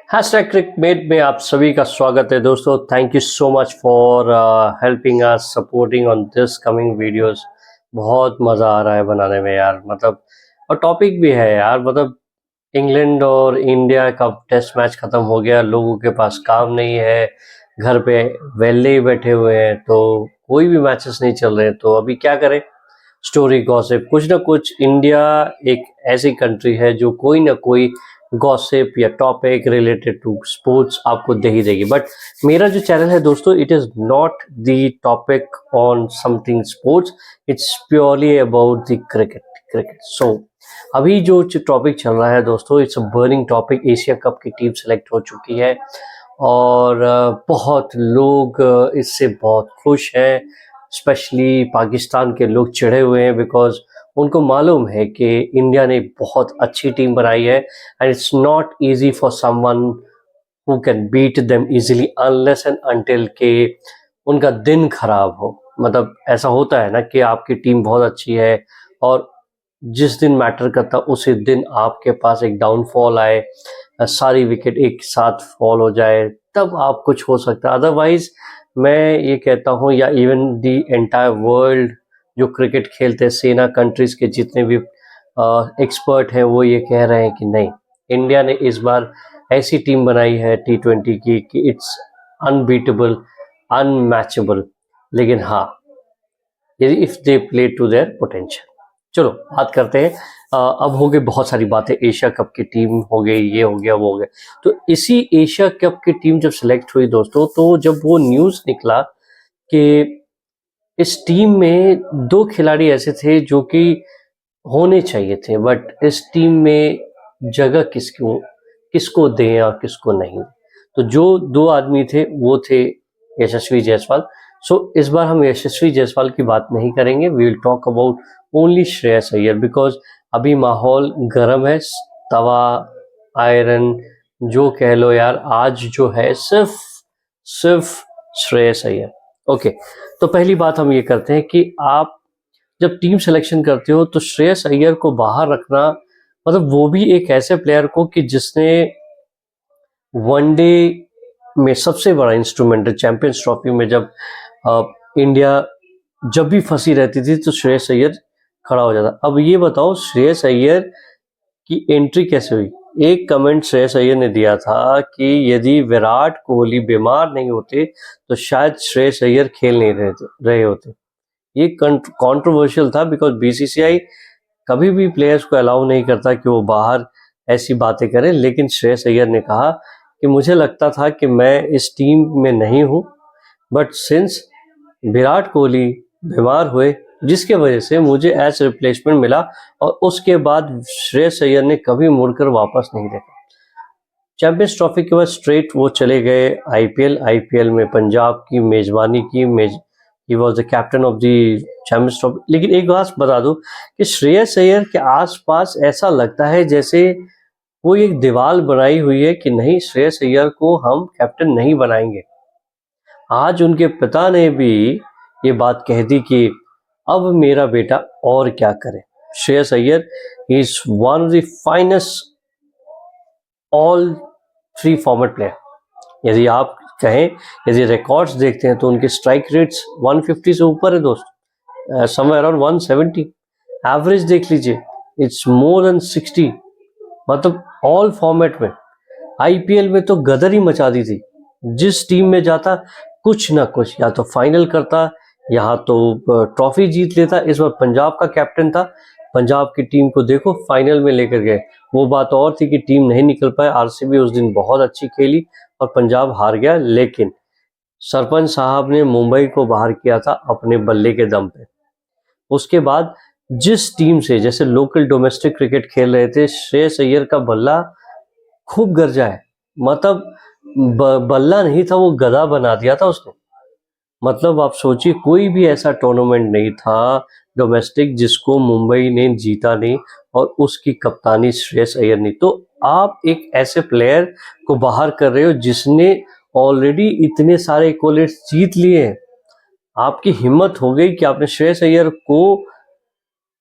Hashtag क्रिकमेट में आप सभी का स्वागत है दोस्तों। Thank you so much for helping us supporting on this coming videos. बहुत मज़ा आ रहा है बनाने में यार, मतलब और टॉपिक भी है यार। मतलब इंग्लैंड और इंडिया का टेस्ट मैच खत्म हो गया, लोगों के पास काम नहीं है, घर पे वेले ही बैठे हुए हैं, तो कोई भी मैचेस नहीं चल रहे हैं, तो अभी क्या करें? स्टोरी गॉसिप कुछ ना कुछ। इंडिया एक ऐसी कंट्री है जो कोई ना कोई गॉसिप या टॉपिक रिलेटेड टू स्पोर्ट्स आपको दे ही देगी। बट मेरा जो चैनल है दोस्तों, it is not the topic on something sports, it's purely about the cricket. So अभी जो टॉपिक चल रहा है दोस्तों, it's a burning topic. Asia cup की टीम सेलेक्ट हो चुकी है और बहुत लोग इससे बहुत खुश हैं। स्पेशली पाकिस्तान के लोग चिढ़े हुए हैं बिकॉज उनको मालूम है कि इंडिया ने बहुत अच्छी टीम बनाई है and it's not easy for someone who can beat them easily unless and until के उनका दिन खराब हो। मतलब ऐसा होता है ना कि आपकी टीम बहुत अच्छी है और जिस दिन मैटर करता उसी दिन आपके पास एक डाउनफॉल आए, सारी विकेट एक साथ फॉल हो जाए, तब आप कुछ हो सकता है। अदरवाइज मैं ये कहता हूँ, या इवन दी एंटायर वर्ल्ड जो क्रिकेट खेलते हैं, सेना कंट्रीज के जितने भी एक्सपर्ट हैं, वो ये कह रहे हैं कि नहीं, इंडिया ने इस बार ऐसी टीम बनाई है T20 की कि इट्स अनबीटेबल, अनमैचेबल। लेकिन हाँ, if they play to their potential. चलो बात करते हैं। अब हो गई बहुत सारी बातें, एशिया कप की टीम हो गई, ये हो गया, वो हो गया। तो इसी एशिया कप की टीम जब सिलेक्ट हुई दोस्तों, तो जब वो न्यूज़ निकला कि इस टीम में दो खिलाड़ी ऐसे थे जो कि होने चाहिए थे, बट इस टीम में जगह किसको किसको दें या किसको नहीं। तो जो दो आदमी थे वो थे यशस्वी जायसवाल। सो इस बार हम यशस्वी जायसवाल की बात नहीं करेंगे, we will talk about only Shreyas Iyer because अभी माहौल गर्म है। तवा आयरन जो कह लो यार, आज जो है सिर्फ सिर्फ श्रेयस अय्यर। ओके, तो पहली बात हम ये करते हैं कि आप जब टीम सिलेक्शन करते हो तो श्रेयस अय्यर को बाहर रखना, मतलब वो भी एक ऐसे प्लेयर को कि जिसने वनडे में सबसे बड़ा इंस्ट्रूमेंट चैंपियंस ट्रॉफी में जब इंडिया जब भी फंसी रहती थी तो श्रेयस अय्यर खड़ा हो जाता। अब ये बताओ श्रेयस अय्यर की एंट्री कैसे हुई? एक कमेंट श्रेयस अय्यर ने दिया था कि यदि विराट कोहली बीमार नहीं होते तो शायद श्रेयस अय्यर खेल नहीं रहे होते। ये कंट्रोवर्शियल था बिकॉज बीसीसीआई कभी भी प्लेयर्स को अलाउ नहीं करता कि वो बाहर ऐसी बातें करें। लेकिन श्रेयस अय्यर ने कहा कि मुझे लगता था कि मैं इस टीम में नहीं हूँ, बट सिंस विराट कोहली बीमार हुए जिसके वजह से मुझे एज रिप्लेसमेंट मिला, और उसके बाद श्रेयस अय्यर ने कभी मुड़कर वापस नहीं देखा। चैंपियंस ट्रॉफी के बाद स्ट्रेट वो चले गए आईपीएल में पंजाब की मेजबानी की। He was the captain of the champions trophy. लेकिन एक बात बता दूं कि श्रेयस अय्यर के आसपास ऐसा लगता है जैसे कोई एक दीवार बनाई हुई है कि नहीं, श्रेयस अय्यर को हम कैप्टन नहीं बनाएंगे। आज उनके पिता ने भी ये बात कह दी कि अब मेरा बेटा और क्या करे। Shreyas Iyer is one of the finest all three format player. यदि आप कहें, यदि रिकॉर्ड्स देखते हैं तो उनके स्ट्राइक रेट्स 150 से ऊपर है दोस्त, समवेयर अराउंड 170। एवरेज देख लीजिए, इट्स मोर देन 60। मतलब ऑल फॉर्मेट में आईपीएल में तो गदर ही मचा दी थी। जिस टीम में जाता कुछ ना कुछ, या तो फाइनल करता, यहाँ तो ट्रॉफी जीत लेता। इस बार पंजाब का कैप्टन था, पंजाब की टीम को देखो फाइनल में लेकर गए। वो बात और थी कि टीम नहीं निकल पाए, आरसीबी उस दिन बहुत अच्छी खेली और पंजाब हार गया। लेकिन सरपंच साहब ने मुंबई को बाहर किया था अपने बल्ले के दम पे। उसके बाद जिस टीम से जैसे लोकल डोमेस्टिक क्रिकेट खेल रहे थे, श्रेयस अय्यर का बल्ला खूब गरजा है। मतलब बल्ला नहीं था, वो गधा बना दिया था उसने। मतलब आप सोचिए, कोई भी ऐसा टूर्नामेंट नहीं था डोमेस्टिक जिसको मुंबई ने जीता नहीं और उसकी कप्तानी श्रेयस अय्यर ने। तो आप एक ऐसे प्लेयर को बाहर कर रहे हो जिसने ऑलरेडी इतने सारे एक्कोलेट्स जीत लिए हैं। आपकी हिम्मत हो गई कि आपने श्रेयस अय्यर को,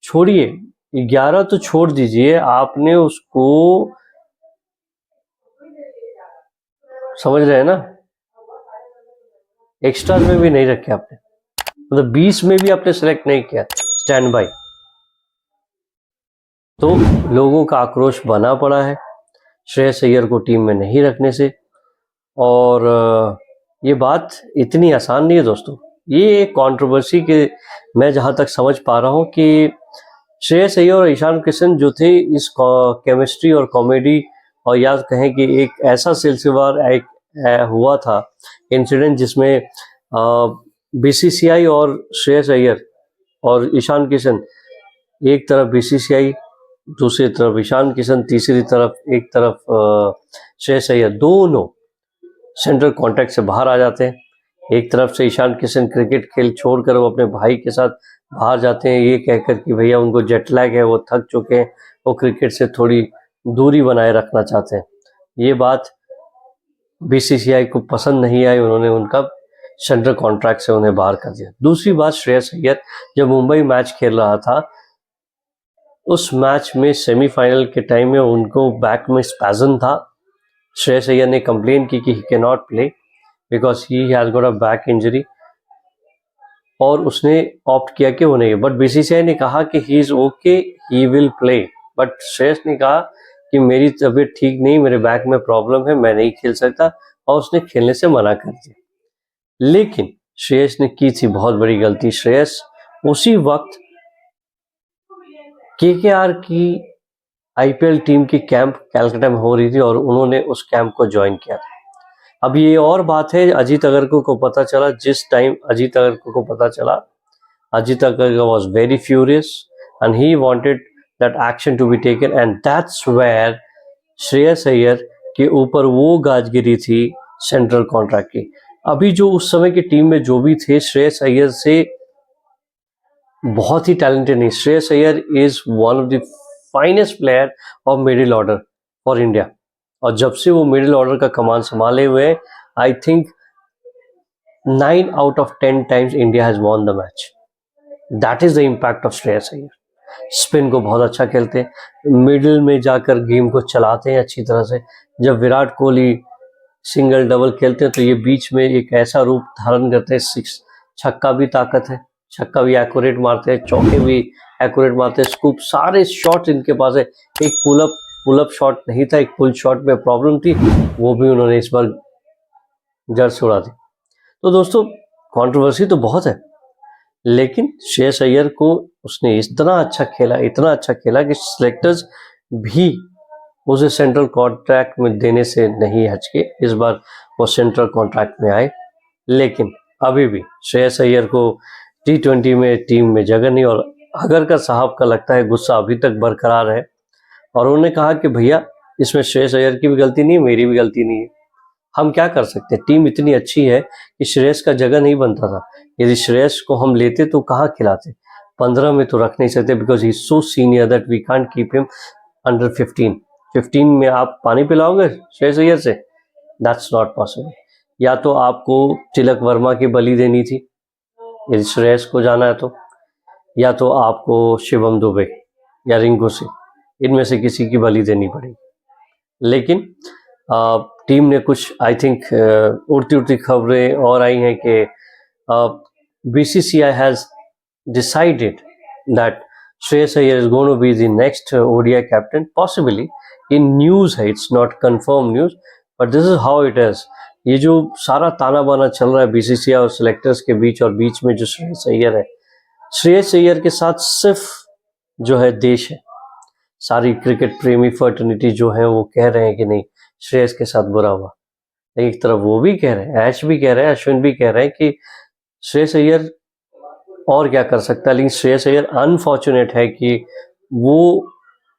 छोड़िए 11 तो छोड़ दीजिए, आपने उसको समझ रहे हैं ना, एक्स्ट्रा में भी नहीं रखे आपने, मतलब 20 में भी आपने सेलेक्ट नहीं किया स्टैंड बाय। तो लोगों का आक्रोश बना पड़ा है श्रेयस अय्यर को टीम में नहीं रखने से। और ये बात इतनी आसान नहीं है दोस्तों, ये एक कंट्रोवर्सी के मैं जहां तक समझ पा रहा हूं कि श्रेयस अय्यर और ईशान किशन जो थे इस केमिस्ट्री और कॉमेडी, और या कहें कि एक ऐसा सिलसिलेवार एक हुआ था इंसिडेंट जिसमें बीसीसीआई और श्रेयस अय्यर और ईशान किशन, एक तरफ बीसीसीआई, दूसरी तरफ ईशान किशन, तीसरी तरफ एक तरफ श्रेयस अय्यर, दोनों सेंट्रल कॉन्ट्रैक्ट से बाहर आ जाते हैं। एक तरफ से ईशान किशन क्रिकेट खेल छोड़कर वो अपने भाई के साथ बाहर जाते हैं ये कहकर कि भैया उनको जेट लैग है, वो थक चुके हैं, वो क्रिकेट से थोड़ी दूरी बनाए रखना चाहते हैं। ये बात बीसीसीआई को पसंद नहीं आई, उन्होंने उनका सेंट्रल कॉन्ट्रैक्ट से उन्हें बाहर कर दिया। दूसरी बात, श्रेयस अय्यर जब मुंबई मैच खेल रहा था, उस मैच में सेमीफाइनल के टाइम में उनको बैक में स्पैज़म था। श्रेयस अय्यर ने कंप्लेन की कि he can not play because he has got a back injury, और उसने ऑप्ट किया कि वो नहीं। बट बीसीसीआई ने कहा कि he is okay, he will play. But Shreyas ने कहा कि मेरी तबीयत ठीक नहीं, मेरे बैक में प्रॉब्लम है, मैं नहीं खेल सकता, और उसने खेलने से मना कर दिया। लेकिन श्रेयस ने की थी बहुत बड़ी गलती। श्रेयस उसी वक्त केकेआर की आईपीएल टीम की कैंप कैलकाटा में हो रही थी और उन्होंने उस कैंप को ज्वाइन किया था। अब ये और बात है, अजीत अगरकर को पता चला, जिस टाइम अजीत अगरकर को पता चला, Ajit Agarkar was very furious and he wanted that action to be taken, and that's where Shreyas Iyer के ऊपर वो गाज गिरी थी सेंट्रल कॉन्ट्रैक्ट की। अभी जो उस समय की टीम में जो भी थे, श्रेयस अय्यर से बहुत ही टैलेंटेड नहीं। Shreyas Iyer is one of the finest player of middle order for India, और जब से वो मिडिल ऑर्डर का कमान संभाले हुए, I think 9 out of 10 times India has won the match. That is the impact of Shreyas Iyer. Spin को बहुत अच्छा खेलते हैं, मिडिल में जाकर गेम को चलाते हैं अच्छी तरह से। जब विराट कोहली सिंगल डबल खेलते हैं तो ये बीच में एक ऐसा रूप धारण करते हैं, सिक्स छक्का भी ताकत है, छक्का भी एक्यूरेट मारते हैं, चौके भी एक्यूरेट मारते हैं, स्कूप, सारे शॉट इनके पास है। एक पुल अप शॉट नहीं था, एक पुल शॉट में प्रॉब्लम थी, वो भी उन्होंने इस बार जड़ से उड़ा दी। तो दोस्तों कंट्रोवर्सी तो बहुत है, लेकिन श्रेयस अय्यर को उसने इतना अच्छा खेला कि सिलेक्टर्स भी उसे सेंट्रल कॉन्ट्रैक्ट में देने से नहीं हचके। इस बार वो सेंट्रल कॉन्ट्रैक्ट में आए, लेकिन अभी भी श्रेयस अय्यर को T20 में टीम में जगह नहीं, और अगरकर साहब का लगता है गुस्सा अभी तक बरकरार है, और उन्होंने कहा कि भैया इसमें श्रेयस अय्यर की भी गलती नहीं है, मेरी भी गलती नहीं है, हम क्या कर सकते हैं, टीम इतनी अच्छी है कि श्रेयस का जगह नहीं बनता था। यदि श्रेयस को हम लेते तो कहाँ खिलाते, 15 में तो रख नहीं सकते, because he is so senior that we can't keep him under 15 में आप पानी पिलाओगे श्रेयस अय्यर से, दैट्स नॉट पॉसिबल। या तो आपको तिलक वर्मा की बलि देनी थी यदि श्रेयस को जाना है तो, या तो आपको शिवम दुबे या रिंकू सिंह, इनमें से किसी की बलि देनी पड़ेगी। लेकिन टीम ने कुछ आई थिंक उड़ती खबरें और आई हैं कि BCCI has decided that Shreyas Iyer is going to be the next ODI captain, possibly. In news है, it's not confirm news, but this is how it is. ये जो सारा ताना बाना चल रहा है बीसीसीआई और सिलेक्टर्स के बीच, और बीच में जो श्रेयस अय्यर है, श्रेयस अय्यर के साथ सिर्फ जो है देश है, सारी क्रिकेट प्रेमी फर्टर्निटी जो है वो कह रहे हैं कि नहीं श्रेयस के साथ बुरा हुआ। एक तरफ वो भी कह रहे हैं, ऐश भी कह रहे हैं, अश्विन भी कह रहे हैं कि श्रेयस अय्यर और क्या कर सकता है, लेकिन श्रेयस अय्यर अनफॉर्चुनेट है कि वो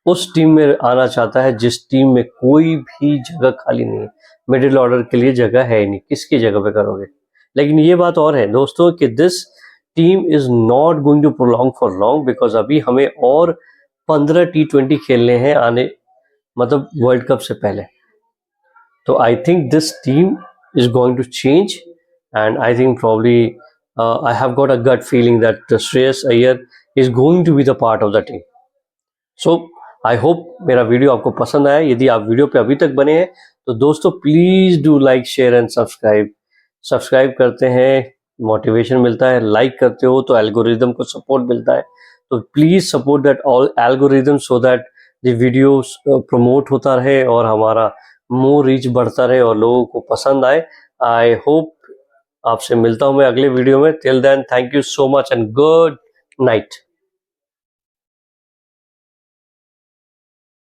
उस टीम में आना चाहता है जिस टीम में कोई भी जगह खाली नहीं है। मिडिल ऑर्डर के लिए जगह है ही नहीं, किसकी जगह पे करोगे। लेकिन ये बात और है दोस्तों कि this team is not going to prolong for long, because अभी हमें और 15 T20 खेलने हैं आने, मतलब वर्ल्ड कप से पहले। तो I think this team is going to change, and I think probably I have got a gut feeling that Shreyas Iyer is going to be the part of the team. So I hope मेरा video आपको पसंद आया। यदि आप video पे अभी तक बने हैं तो दोस्तों please do like share and subscribe करते हैं, मोटिवेशन मिलता है, लाइक करते हो तो एल्गोरिदम को सपोर्ट मिलता है। तो please support that all algorithm so that the videos promote होता रहे और हमारा मोर रीच बढ़ता रहे और लोगों को पसंद आए। आई होप आपसे मिलता हूं मैं अगले वीडियो में। Till then thank you so much and good night.